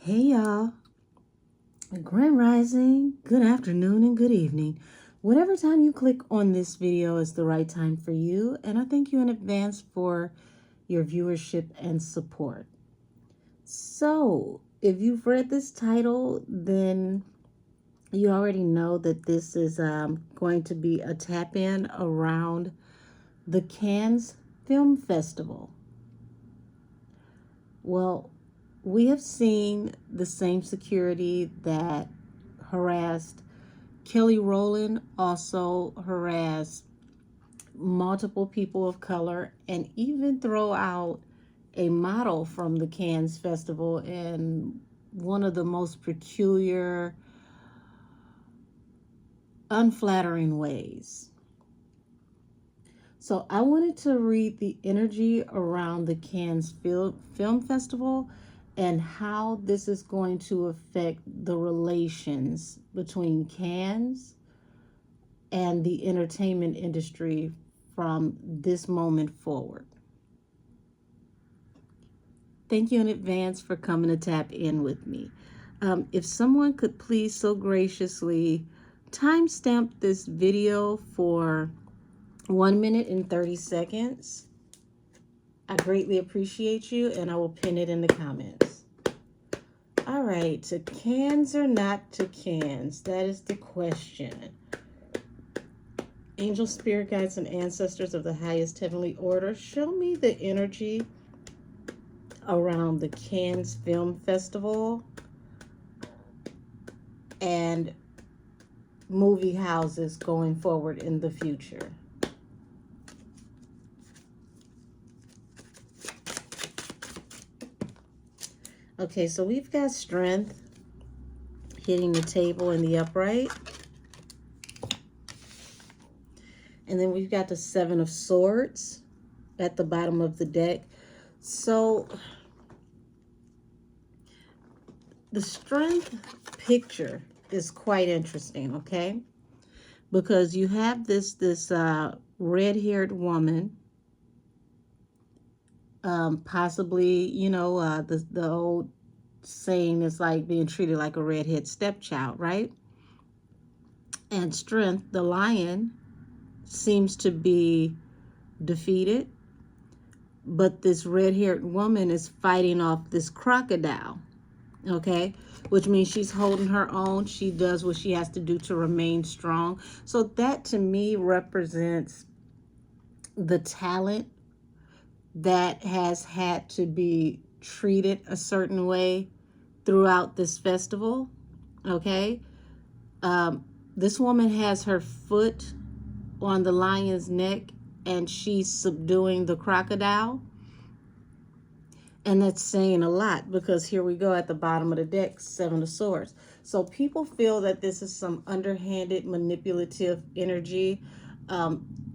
Hey y'all, Grand Rising, good afternoon and good evening. Whatever time you click on this video is the right time for you, and I thank you in advance for your viewership and support. So, if you've read this title, then you already know that this is going to be a tap-in around the Cannes Film Festival. Well, we have seen the same security that harassed Kelly Rowland, also harassed multiple people of color, and even throw out a model from the Cannes Festival in one of the most peculiar, unflattering ways. So I wanted to read the energy around the Cannes Film Festival and how this is going to affect the relations between Cannes and the entertainment industry from this moment forward. Thank you in advance for coming to tap in with me. If someone could please so graciously timestamp this video for 1 minute and 30 seconds. I greatly appreciate you, and I will pin it in the comments. All right, to Cannes or not to Cannes? That is the question. Angel, spirit guides, and ancestors of the highest heavenly order, show me the energy around the Cannes Film Festival and movie houses going forward in the future. Okay, so we've got strength hitting the table in the upright. And then we've got the Seven of Swords at the bottom of the deck. So the strength picture is quite interesting, okay? Because you have this red-haired woman, possibly, you know, the old saying is like being treated like a redhead stepchild, right? And strength, the lion, seems to be defeated, but this red-haired woman is fighting off this crocodile, okay? Which means she's holding her own. She does what she has to do to remain strong. So that to me represents the talent that has had to be treated a certain way throughout this festival, okay? This woman has her foot on the lion's neck and she's subduing the crocodile. And that's saying a lot, because here we go at the bottom of the deck, Seven of Swords. So people feel that this is some underhanded, manipulative energy.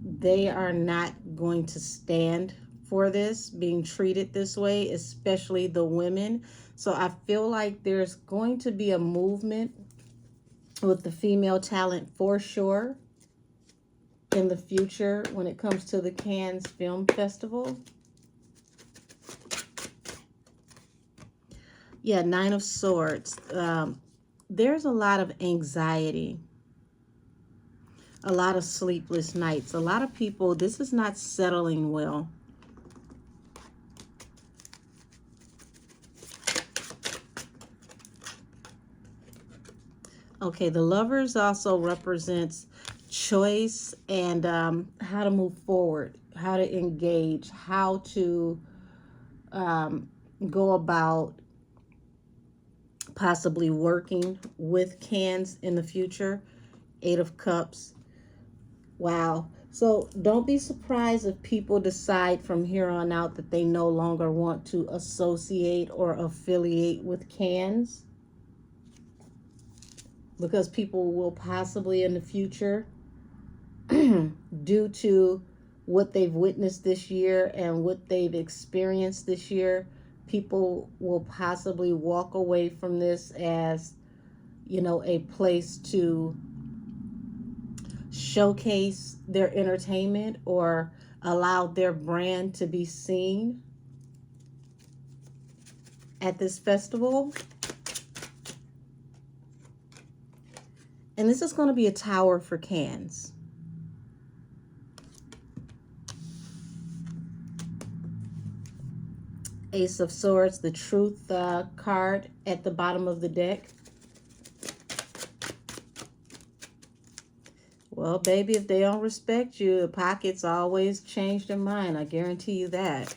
They are not going to stand for this, being treated this way, especially the women. So I feel like there's going to be a movement with the female talent for sure in the future when it comes to the Cannes Film Festival. Yeah, Nine of Swords. There's a lot of anxiety, a lot of sleepless nights. A lot of people, this is not settling well. Okay, the Lovers also represents choice and how to move forward, how to engage, how to go about possibly working with Cannes in the future. Eight of Cups. Wow. So don't be surprised if people decide from here on out that they no longer want to associate or affiliate with Cannes, because people will possibly in the future, due to what they've witnessed this year and what they've experienced this year, people will possibly walk away from this as, you know, a place to showcase their entertainment or allow their brand to be seen at this festival. And this is going to be a tower for cans. Ace of Swords, the Truth card at the bottom of the deck. Well, baby, if they don't respect you, the pockets always change their mind. I guarantee you that.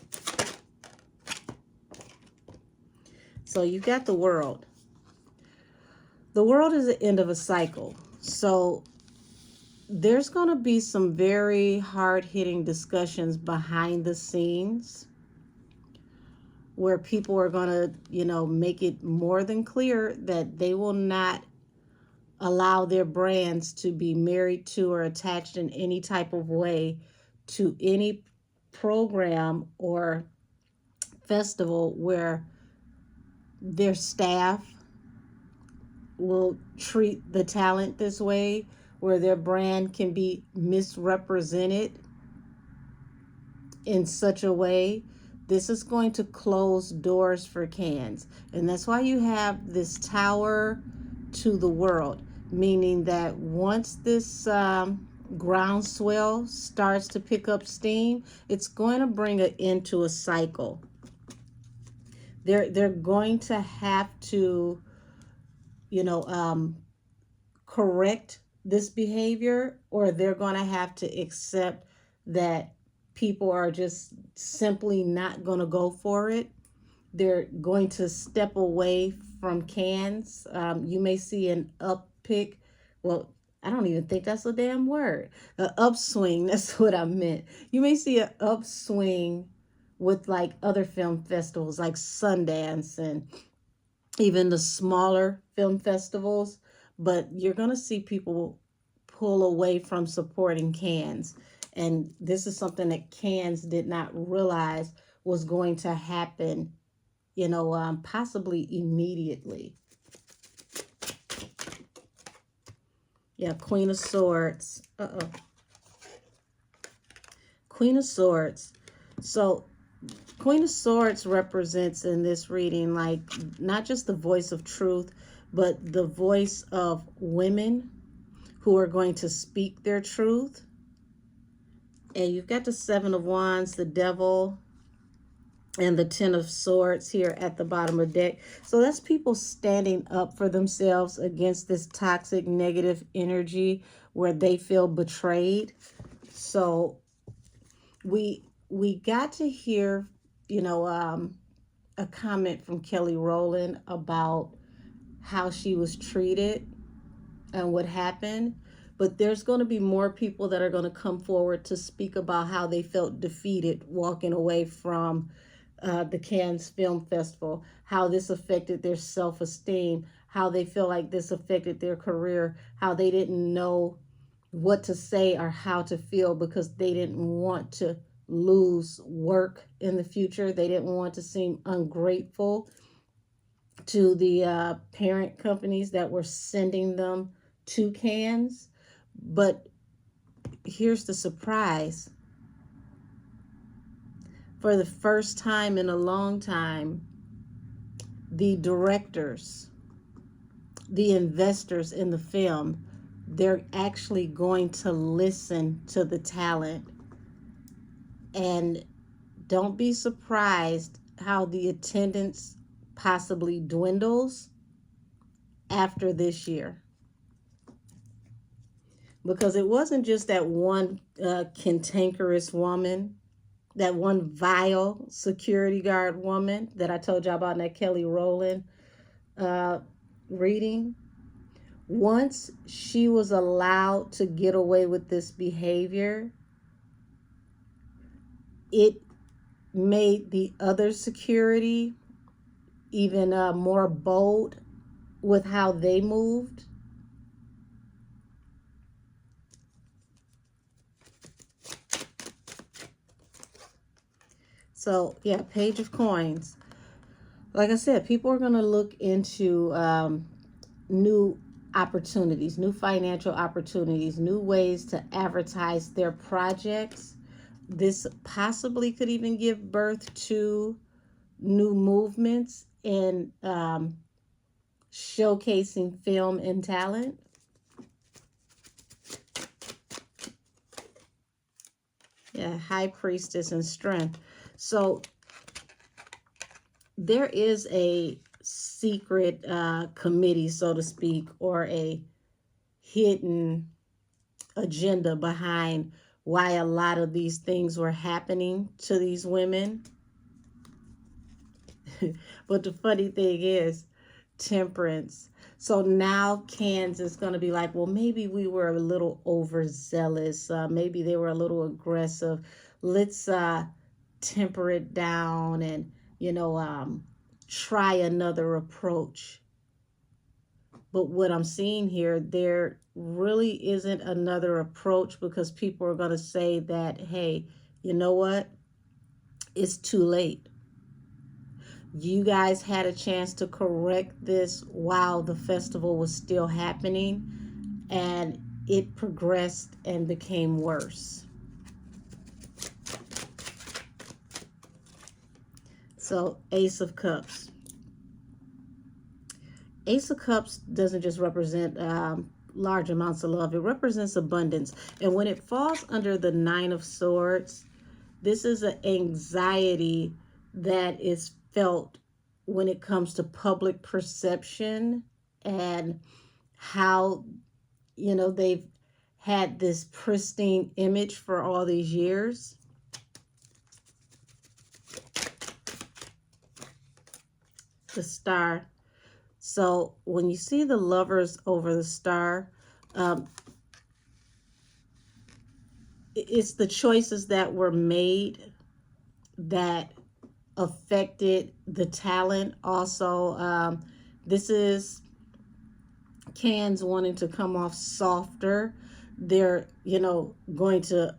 So you've got the World. The World is the end of a cycle. So there's going to be some very hard-hitting discussions behind the scenes where people are going to, make it more than clear that they will not allow their brands to be married to or attached in any type of way to any program or festival where their staff will treat the talent this way, where their brand can be misrepresented in such a way. This is going to close doors for Cannes. And that's why you have this tower to the world, meaning that once this groundswell starts to pick up steam, it's going to bring an end to a cycle. They're going to have to, correct this behavior, or they're going to have to accept that people are just simply not going to go for it. They're going to step away from Cannes. You may see an uppick. Well, I don't even think that's a damn word. An upswing, that's what I meant. You may see an upswing with like other film festivals like Sundance and even the smaller film festivals, but you're going to see people pull away from supporting Cannes. And this is something that Cannes did not realize was going to happen, possibly immediately. Yeah, Queen of Swords. Queen of Swords. So Queen of Swords represents in this reading like not just the voice of truth, but the voice of women who are going to speak their truth. And you've got the Seven of Wands, the Devil, and the Ten of Swords here at the bottom of the deck. So that's people standing up for themselves against this toxic, negative energy where they feel betrayed. So we got to hear, a comment from Kelly Rowland about how she was treated and what happened. But there's going to be more people that are going to come forward to speak about how they felt defeated walking away from the Cannes Film Festival, how this affected their self-esteem, how they feel like this affected their career, how they didn't know what to say or how to feel because they didn't want to lose work in the future. They didn't want to seem ungrateful to the parent companies that were sending them to Cannes. But here's the surprise. For the first time in a long time, the directors, the investors in the film, they're actually going to listen to the talent. And don't be surprised how the attendance possibly dwindles after this year. Because it wasn't just that one cantankerous woman, that one vile security guard woman that I told y'all about in that Kelly Rowland reading. Once she was allowed to get away with this behavior, it made the other security even more bold with how they moved. So, yeah, Page of Coins. Like I said, people are going to look into new opportunities, new financial opportunities, new ways to advertise their projects. This possibly could even give birth to new movements in showcasing film and talent. Yeah, High Priestess and Strength. So there is a secret committee, so to speak, or a hidden agenda behind why a lot of these things were happening to these women. But the funny thing is, Temperance. So now Cans is going to be like, well, maybe we were a little overzealous. Maybe they were a little aggressive. Let's temper it down and, you know, try another approach. But what I'm seeing here, there really isn't another approach, because people are going to say that, hey, you know what? It's too late. You guys had a chance to correct this while the festival was still happening, and it progressed and became worse. So, Ace of Cups. Ace of Cups doesn't just represent large amounts of love, it represents abundance. And when it falls under the Nine of Swords, this is an anxiety that is felt when it comes to public perception and how, you know, they've had this pristine image for all these years. The Star. So when you see the Lovers over the Star, it's the choices that were made that affected the talent. Also, this is Cans wanting to come off softer. They're, you know, going to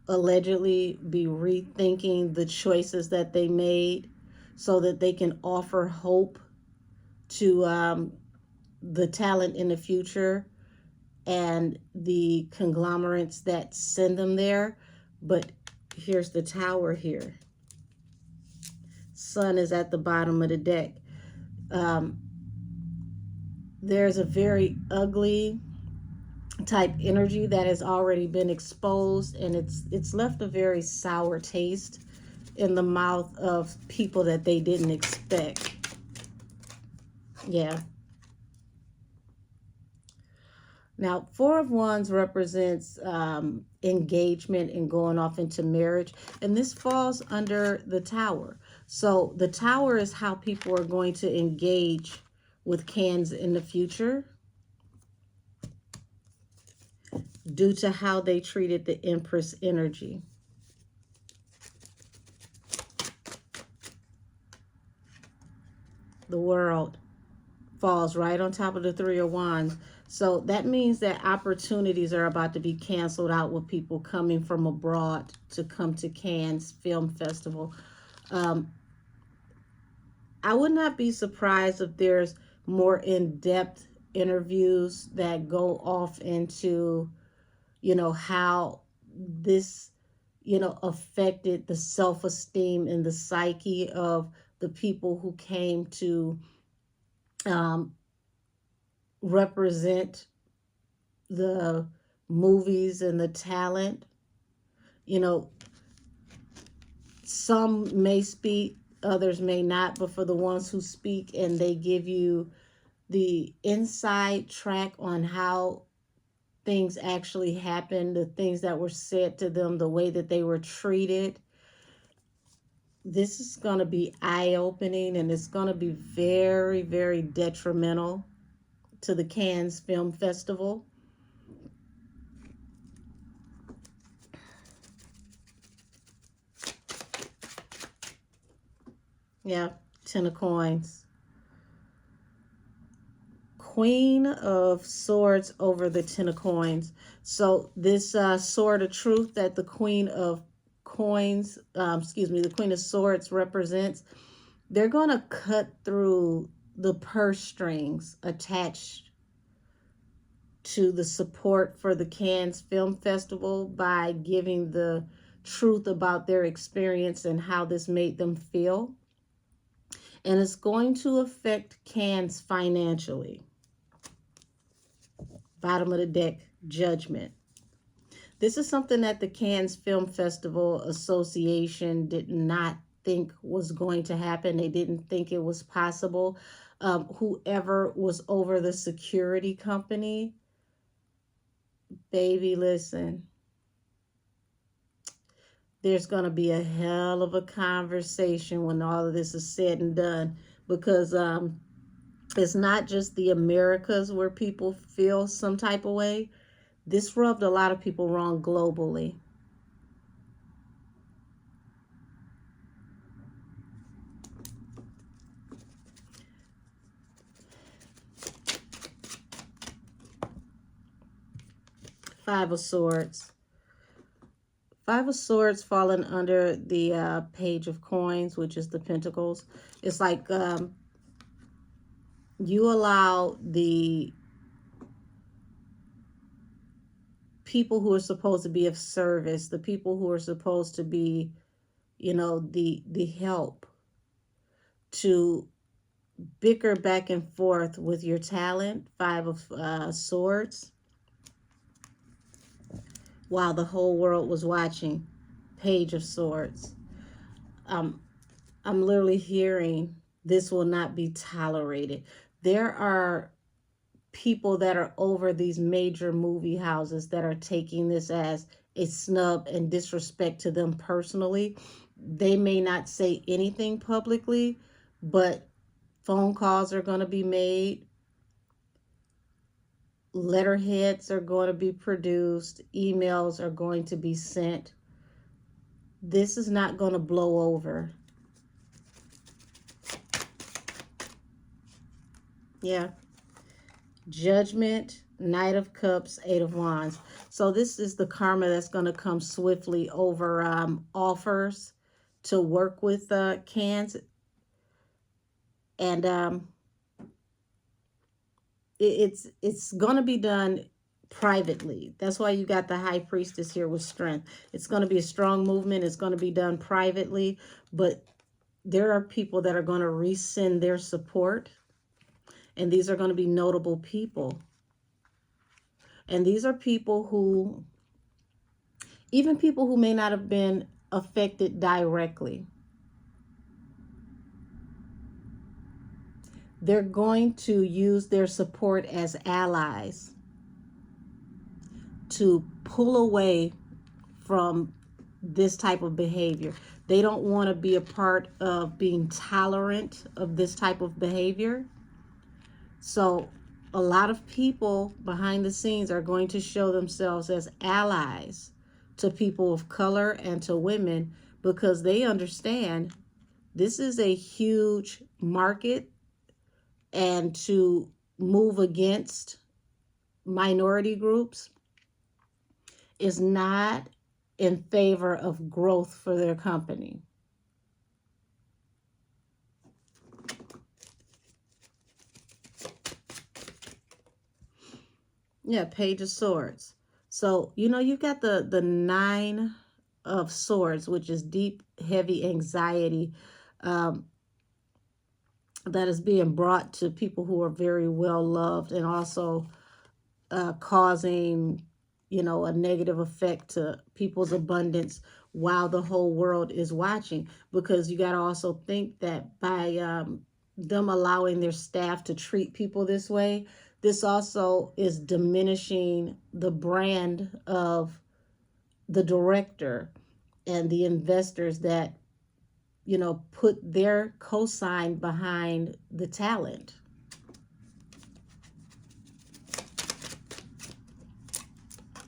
allegedly be rethinking the choices that they made so that they can offer hope to the talent in the future and the conglomerates that send them there. But here's the Tower here. Sun is at the bottom of the deck. There's a very ugly type energy that has already been exposed, and it's left a very sour taste in the mouth of people that they didn't expect. Yeah. Now, Four of Wands represents engagement and going off into marriage, and this falls under the Tower. So the Tower is how people are going to engage with Cans in the future due to how they treated the Empress energy. The World falls right on top of the Three of Wands. So that means that opportunities are about to be canceled out with people coming from abroad to come to Cannes Film Festival. I would not be surprised if there's more in-depth interviews that go off into, you know, how this, you know, affected the self-esteem and the psyche of the people who came to represent the movies and the talent. You know, some may speak, others may not, but for the ones who speak and they give you the inside track on how things actually happened, the things that were said to them, the way that they were treated, this is going to be eye-opening, and it's going to be very, very detrimental to the Cannes Film Festival. Yeah, Ten of Coins. Queen of Swords over the Ten of Coins. So this Sword of Truth that the Queen of Coins, the Queen of Swords represents, they're going to cut through the purse strings attached to the support for the Cannes Film Festival by giving the truth about their experience and how this made them feel. And it's going to affect Cannes financially. Bottom of the deck, Judgment. This is something that the Cannes Film Festival Association did not think was going to happen. They didn't think it was possible. Whoever was over the security company, baby, listen, there's going to be a hell of a conversation when all of this is said and done, because it's not just the Americas where people feel some type of way. This rubbed a lot of people wrong globally. Five of Swords. Five of Swords falling under the Page of Coins, which is the Pentacles. It's like you allow the people who are supposed to be of service, the people who are supposed to be, you know, the help, to bicker back and forth with your talent. Five of Swords. While the whole world was watching. Page of Swords. I'm literally hearing this will not be tolerated. There are people that are over these major movie houses that are taking this as a snub and disrespect to them personally. They may not say anything publicly, but phone calls are going to be made. Letterheads are going to be produced. Emails are going to be sent. This is not going to blow over. Yeah. Judgment, Knight of Cups, Eight of Wands. So this is the karma that's going to come swiftly over offers to work with Cannes. And it's going to be done privately. That's why you got the High Priestess here with strength. It's going to be a strong movement. It's going to be done privately, but there are people that are going to rescind their support, and these are going to be notable people. And these are people who, even people who may not have been affected directly, they're going to use their support as allies to pull away from this type of behavior. They don't want to be a part of being tolerant of this type of behavior. So a lot of people behind the scenes are going to show themselves as allies to people of color and to women, because they understand this is a huge market, and to move against minority groups is not in favor of growth for their company. Yeah, Page of Swords. So, you know, you've got the Nine of Swords, which is deep, heavy anxiety that is being brought to people who are very well loved, and also causing, you know, a negative effect to people's abundance while the whole world is watching. Because you got to also think that by them allowing their staff to treat people this way, this also is diminishing the brand of the director and the investors that, you know, put their cosign behind the talent.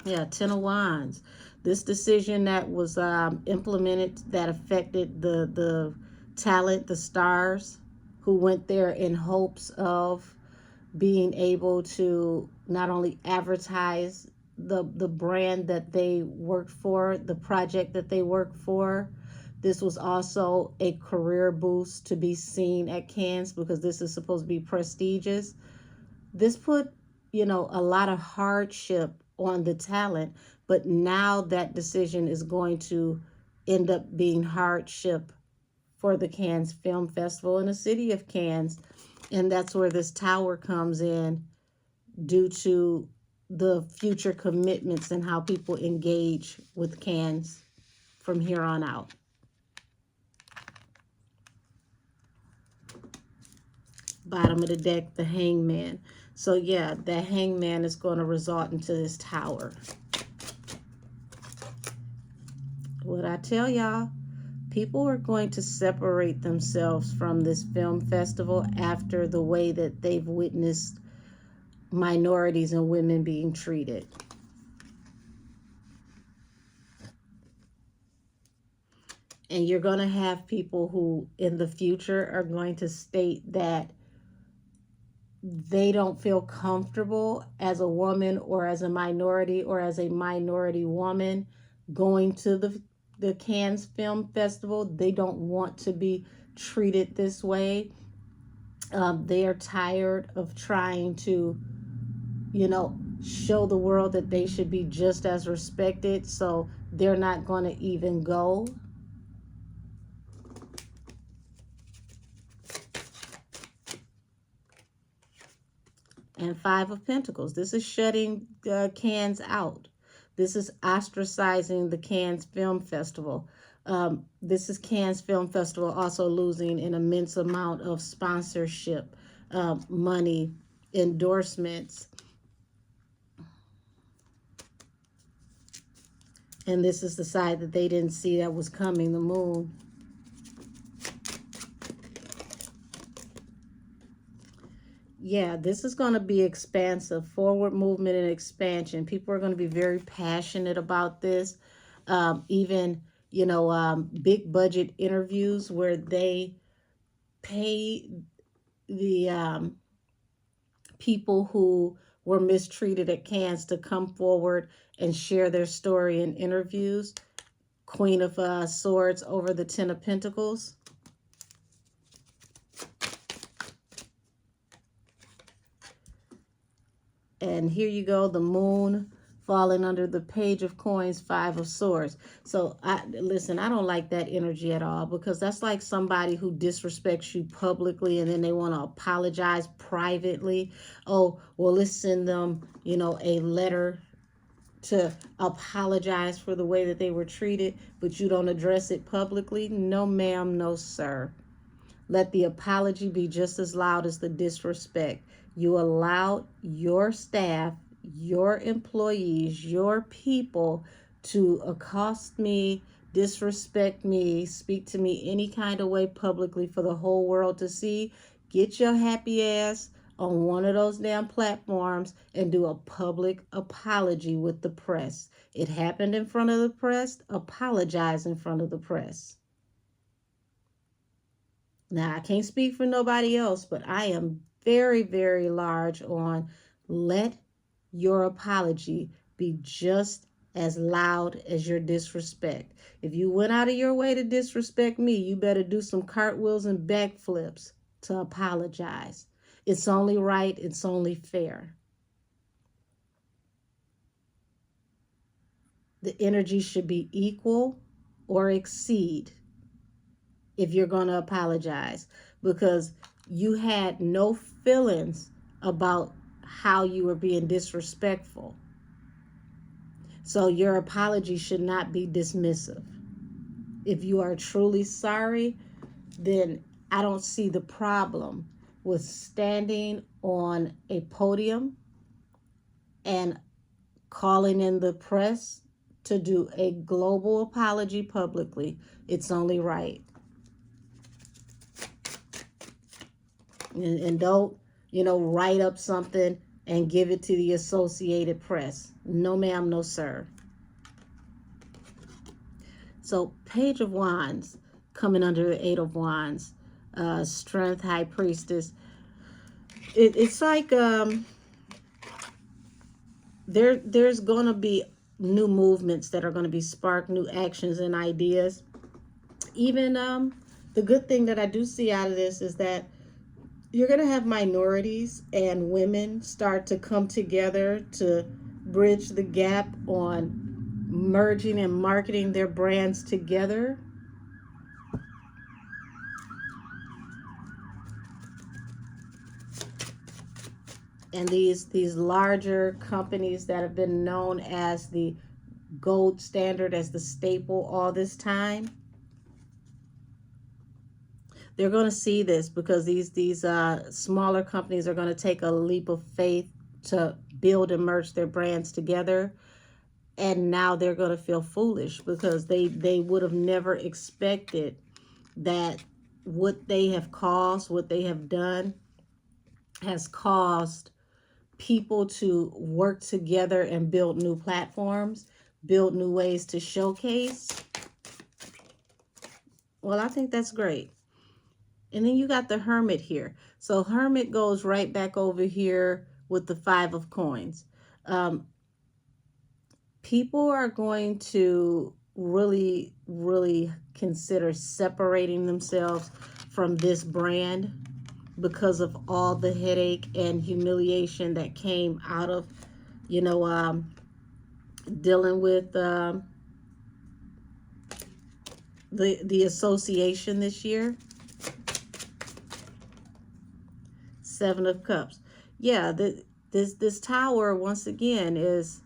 Yeah, Ten of Wands. This decision that was implemented that affected the talent, the stars who went there in hopes of being able to not only advertise the brand that they worked for, the project that they worked for. This was also a career boost to be seen at Cannes, because this is supposed to be prestigious. This put, you know, a lot of hardship on the talent, but now that decision is going to end up being hardship for the Cannes Film Festival in the city of Cannes. And that's where this tower comes in, due to the future commitments and how people engage with CANNES from here on out. Bottom of the deck, the Hangman. So yeah, the Hangman is going to result into this Tower. What I tell y'all, people are going to separate themselves from this film festival after the way that they've witnessed minorities and women being treated. And you're going to have people who in the future are going to state that they don't feel comfortable as a woman or as a minority or as a minority woman going to the Cannes Film Festival. They don't want to be treated this way. They are tired of trying to, show the world that they should be just as respected. So they're not going to even go. And Five of Pentacles. This is shutting Cannes out. This is ostracizing the Cannes Film Festival. This is Cannes Film Festival also losing an immense amount of sponsorship, money, endorsements. And this is the side that they didn't see that was coming, the Moon. Yeah, this is going to be expansive, forward movement and expansion. People are going to be very passionate about this. Even, big budget interviews where they pay the people who were mistreated at Cannes to come forward and share their story in interviews. Queen of Swords over the Ten of Pentacles. And here you go, the Moon falling under the Page of Coins, Five of Swords. So, listen, I don't like that energy at all, because that's like somebody who disrespects you publicly and then they want to apologize privately. Oh, well, let's send them, a letter to apologize for the way that they were treated, but you don't address it publicly. No, ma'am, no, sir. Let the apology be just as loud as the disrespect. You allowed your staff, your employees, your people to accost me, disrespect me, speak to me any kind of way publicly for the whole world to see. Get your happy ass on one of those damn platforms and do a public apology with the press. It happened in front of the press. Apologize in front of the press. Now, I can't speak for nobody else, but I am very, very large on let your apology be just as loud as your disrespect. If you went out of your way to disrespect me, you better do some cartwheels and backflips to apologize. It's only right. It's only fair. The energy should be equal or exceed if you're going to apologize, because you had no feelings about how you were being disrespectful. So your apology should not be dismissive. If you are truly sorry, then I don't see the problem with standing on a podium and calling in the press to do a global apology publicly. It's only right. And don't, write up something and give it to the Associated Press. No, ma'am, no, sir. So Page of Wands coming under the Eight of Wands. Strength, High Priestess. It's like there's going to be new movements that are going to be sparked, new actions and ideas. Even the good thing that I do see out of this is that you're going to have minorities and women start to come together to bridge the gap on merging and marketing their brands together. And these larger companies that have been known as the gold standard, as the staple all this time, they're going to see this, because these smaller companies are going to take a leap of faith to build and merge their brands together. And now they're going to feel foolish, because they would have never expected that what they have caused, what they have done, has caused people to work together and build new platforms, build new ways to showcase. Well, I think that's great. And then you got the Hermit here. So Hermit goes right back over here with the Five of Coins. People are going to really, really consider separating themselves from this brand, because of all the headache and humiliation that came out of, dealing with the association this year. Seven of Cups. Yeah, this tower, once again, is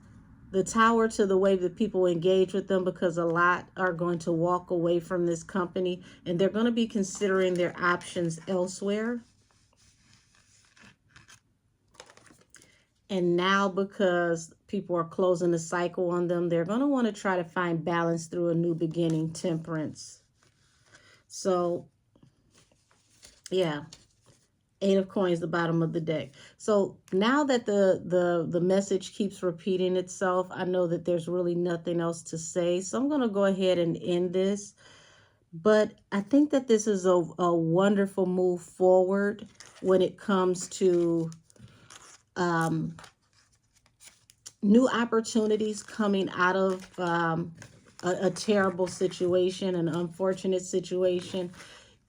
the tower to the way that people engage with them, because a lot are going to walk away from this company and they're going to be considering their options elsewhere. And now, because people are closing the cycle on them, they're going to want to try to find balance through a new beginning, Temperance. So, yeah. Eight of Coins, the bottom of the deck. So now that the message keeps repeating itself, I know that there's really nothing else to say. So I'm going to go ahead and end this. But I think that this is a wonderful move forward when it comes to new opportunities coming out of a terrible situation, an unfortunate situation.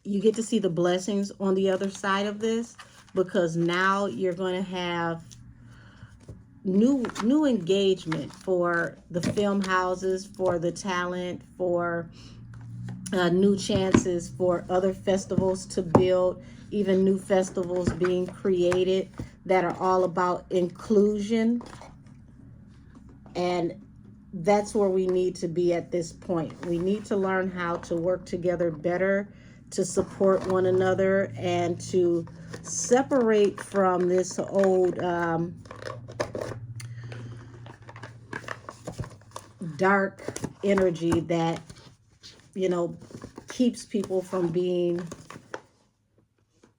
You get to see the blessings on the other side of this, because now you're going to have new engagement for the film houses, for the talent, for new chances for other festivals to build, even new festivals being created that are all about inclusion. And that's where we need to be at this point. We need to learn how to work together better, to support one another, and to separate from this old dark energy that, keeps people from being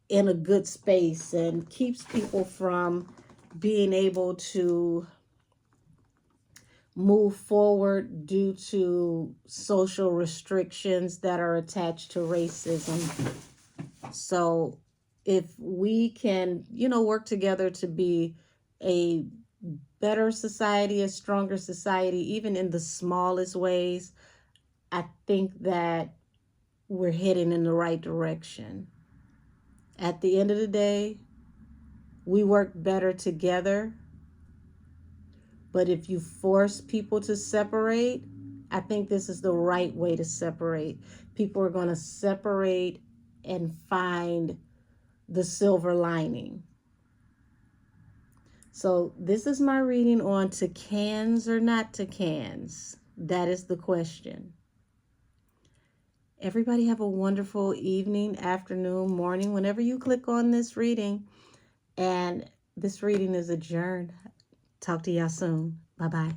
in a good space and keeps people from being able to move forward due to social restrictions that are attached to racism. So if we can, work together to be a better society, a stronger society, even in the smallest ways, I think that we're heading in the right direction. At the end of the day, we work better together. But if you force people to separate, I think this is the right way to separate. People are going to separate and find the silver lining. So this is my reading on to cans or not to cans. That is the question. Everybody have a wonderful evening, afternoon, morning, whenever you click on this reading. And this reading is adjourned. Talk to y'all soon. Bye-bye.